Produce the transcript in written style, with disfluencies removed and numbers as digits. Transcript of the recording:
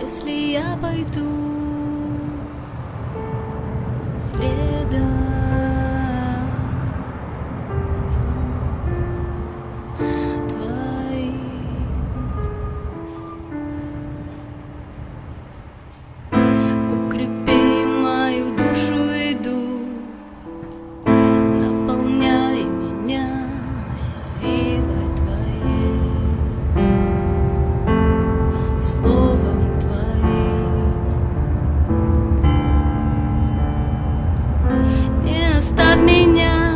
Если я пойду следом твоим, укрепи мою душу и дух, наполняй меня силой твоей, словом твоим. Не оставь меня